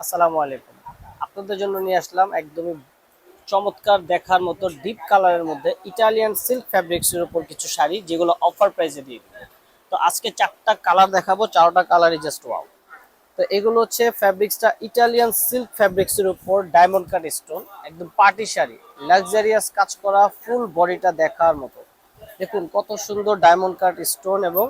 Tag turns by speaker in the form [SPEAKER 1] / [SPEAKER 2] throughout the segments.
[SPEAKER 1] আসসালামু আলাইকুম। আপনাদের জন্য নিয়ে আসলাম একদমই চমৎকার দেখার মতো ডিপ কালারের মধ্যে ইটালিয়ান সিল্ক ফ্যাব্রিক্সের উপর কিছু শাড়ি যেগুলো অফার প্রাইসে দিয়ে দিবে। তো আজকে চারটা কালার দেখাবো, চারটা কালারই জাস্ট ওয়াও। তো এগুলো হচ্ছে ফ্যাব্রিক্সটা ইটালিয়ান সিল্ক ফ্যাব্রিক্সের উপর ডায়মন্ড কাট স্টোন, একদম পার্টি শাড়ি, লাক্সারিয়াস কাজ করা, ফুল বডিটা দেখার মতো। দেখুন কত সুন্দর ডায়মন্ড কাট স্টোন এবং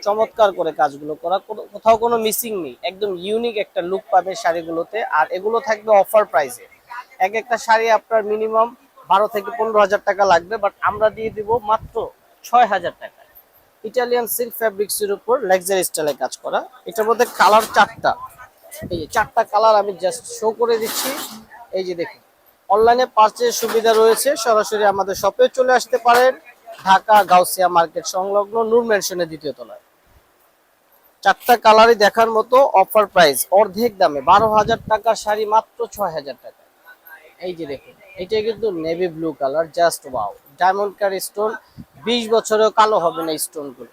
[SPEAKER 1] চমৎকার করে কাজগুলো করা, কোথাও কোনো মিসিং নেই, একদম ইউনিক একটা লুক পাবে শাড়িগুলোতে। আর এগুলো থাকবে অফার প্রাইসে। এক একটা শাড়ি আপনার মিনিমাম 12 থেকে 15 হাজার টাকা লাগবে, বাট আমরা দিয়ে দিব মাত্র 6 হাজার টাকা। ইটালিয়ান সিল্ক ফ্যাব্রিক্সের উপর লাক্সারি স্টাইলে কাজ করা। এটার মধ্যে কালার চারটা, এই যে চারটা কালার আমি জাস্ট শো করে দিচ্ছি। এই যে দেখুন, অনলাইনে পারচেজ সুবিধা রয়েছে, সরাসরি আমাদের শপে চলে আসতে পারেন। ঢাকা গাউসিয়া মার্কেট সংলগ্ন নূর ম্যানশনের দ্বিতীয় তলায়। চারটা কালারই দেখার মতো, অফার প্রাইস অর্ধেক দামে, 12 হাজার টাকার শাড়ি মাত্র 6 হাজার টাকা। এই যে দেখুন, এটা কিন্তু navy blue colour, just wow. Diamond cut stone, 20 বছরেও কালো হবে না স্টোন গুলো।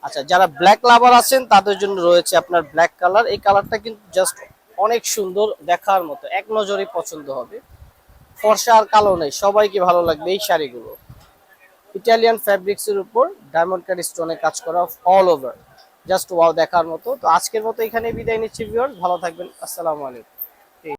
[SPEAKER 1] আচ্ছা, যারা ব্ল্যাক লাভার আছেন তাদের জন্য রয়েছে আপনার ব্ল্যাক কালার। এই কালারটা কিন্তু জাস্ট অনেক সুন্দর দেখার মতো, এক নজরেই পছন্দ হবে। ফর্সা আর কালো নেই, সবাইকে ভালো লাগবে এই শাড়িগুলো। ইটালিয়ান ফ্যাব্রিক্স এর উপর ডায়মন্ড কাট স্টোনে কাজ করা, অল ওভার, জাস্ট ওয়াও দেখার মতো। তো আজকের মতো এখানে বিদায় নিচ্ছি ভিউয়ার্স, ভালো থাকবেন, আসসালামু আলাইকুম।